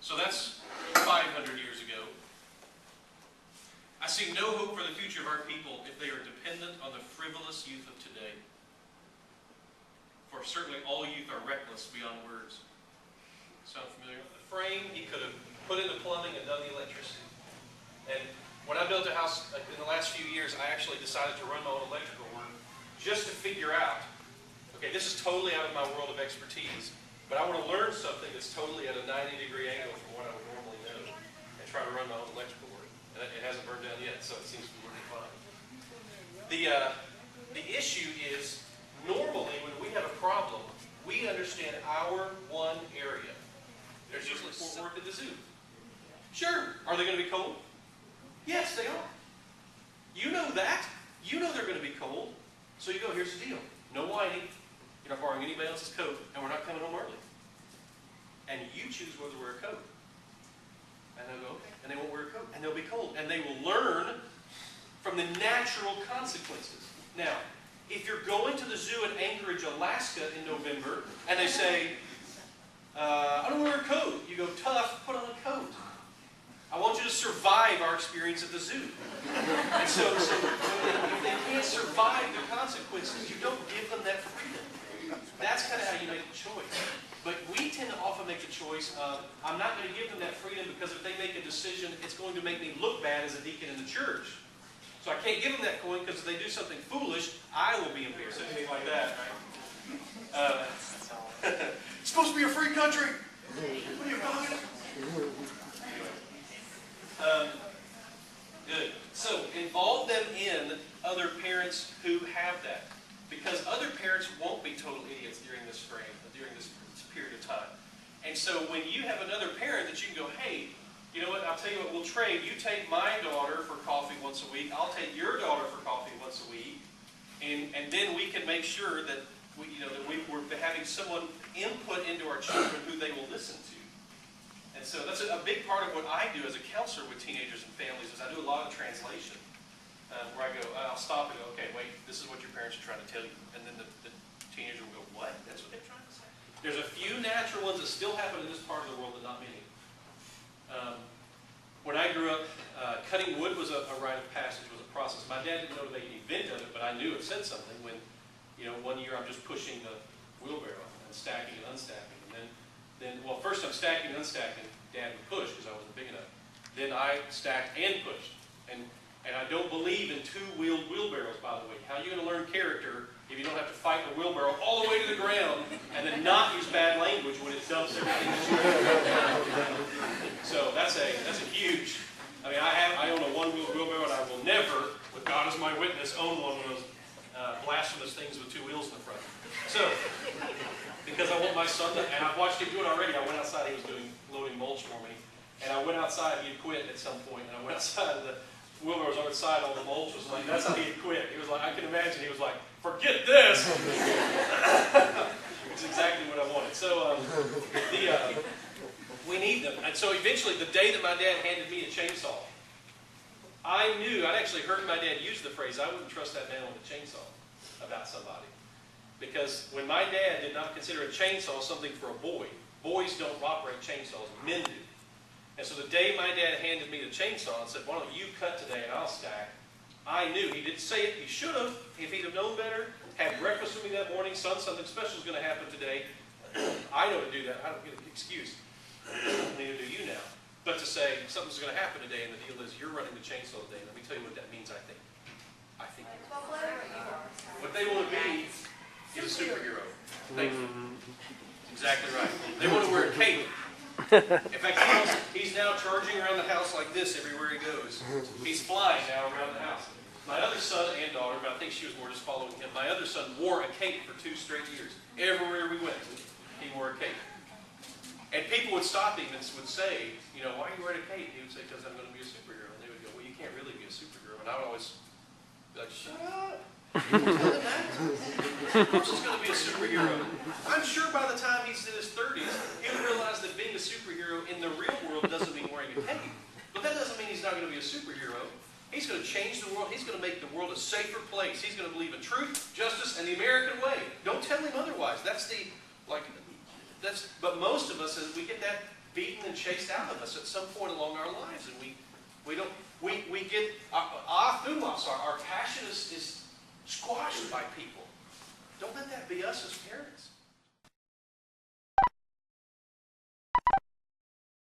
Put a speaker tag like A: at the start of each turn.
A: So that's 500 years ago. I see no hope for the future of our people if they are dependent on the frivolous youth of today. For certainly all youth are reckless beyond words. Sound familiar? The frame, he could have put in the plumbing and done the electricity. And when I built a house in the last few years, I actually decided to run my own electrical work just to figure out, okay, this is totally out of my world of expertise, but I want to learn something that's totally at a 90-degree angle from what I would normally know and try to run my own electrical work. And it hasn't burned down yet, so it seems to be working fine. The issue is, normally when we have a problem, we understand our one area. There's usually Fort Worth at the zoo. Sure. Are they going to be cold? Yes, they are. You know that. You know they're going to be cold. So you go, here's the deal. No whining. You're not borrowing anybody else's coat, and we're not coming home early. And you choose whether to wear a coat. And they'll go, okay. And they won't wear a coat. And they'll be cold. And they will learn from the natural consequences. Now, if you're going to the zoo in Anchorage, Alaska in November, and they say, I don't wear a coat. You go, tough, put on a coat. I want you to survive our experience at the zoo. And so if they can't survive the consequences, you don't give them that freedom. That's kind of how you make a choice. But we tend to often make the choice of, I'm not going to give them that freedom because if they make a decision, it's going to make me look bad as a deacon in the church. So I can't give them that coin because if they do something foolish, I will be embarrassed. Something like that, right? It's supposed to be a free country. What are you talking about? Good. So involve them in other parents who have that. Because other parents won't be total idiots during this period of time. And so when you have another parent that you can go, hey, you know what, I'll tell you what, we'll trade. You take my daughter for coffee once a week. I'll take your daughter for coffee once a week. And then we can make sure that we're having someone input into our children who they will listen to. And so that's a big part of what I do as a counselor with teenagers and families is I do a lot of translation. Where I go, I'll stop and go, okay, wait, this is what your parents are trying to tell you. And then the teenager will go, what? That's what they're trying to say? There's a few natural ones that still happen in this part of the world, but not many. When I grew up, cutting wood was a rite of passage, was a process. My dad didn't know the event of it, but I knew it said something when, one year I'm just pushing the wheelbarrow and stacking and unstacking. And then first I'm stacking and unstacking. Dad would push because I wasn't big enough. Then I stacked and pushed. And I don't believe in two-wheeled wheelbarrows, by the way. How are you going to learn character if you don't have to fight the wheelbarrow all the way to the ground and then not use bad language when it dumps everything that you So that's a huge. I mean, I own a one-wheel wheelbarrow, and I will never, with God as my witness, own one of those blasphemous things with two wheels in the front. So, because I want my son to, and I've watched him do it already. I went outside. He was loading mulch for me, and I went outside. He had quit at some point, and I went outside. The wheelbarrow was on its side. All the mulch was like. That's how he had quit. He was like, I can imagine. He was like, forget this. It's exactly what I wanted. So we need them. And so eventually, the day that my dad handed me a chainsaw, I knew, I'd actually heard my dad use the phrase, I wouldn't trust that man with a chainsaw about somebody. Because when my dad did not consider a chainsaw something for a boy, boys don't operate chainsaws, men do. And so the day my dad handed me the chainsaw and said, why don't you cut today and I'll stack, I knew. He didn't say it, he should have, if he'd have known better, had breakfast with me that morning, son, something special is going to happen today. I know to do that, I don't get an excuse. Neither do you now. But to say, something's going to happen today, and the deal is you're running the chainsaw today. Let me tell you what that means, I think. What they want to be is a superhero. Thank you. Exactly right. They want to wear a cape. In fact, he's now charging around the house like this everywhere he goes. He's flying now around the house. My other son and daughter, but I think she was more just following him, my other son wore a cape for 2 straight years. Everywhere we went, he wore a cape. And people would stop him and would say, why are you wearing a cape? He would say, because I'm going to be a superhero. And they would go, well, you can't really be a superhero. And I would always be like, shut up. Tell him that. Of course he's going to be a superhero. I'm sure by the time he's in his 30s, he'll realize that being a superhero in the real world doesn't mean wearing a cape. But that doesn't mean he's not going to be a superhero. He's going to change the world. He's going to make the world a safer place. He's going to believe in truth, justice, and the American way. Don't tell him otherwise. But most of us, we get that beaten and chased out of us at some point along our lives, and we get our passion is squashed by people. Don't let that be us as parents.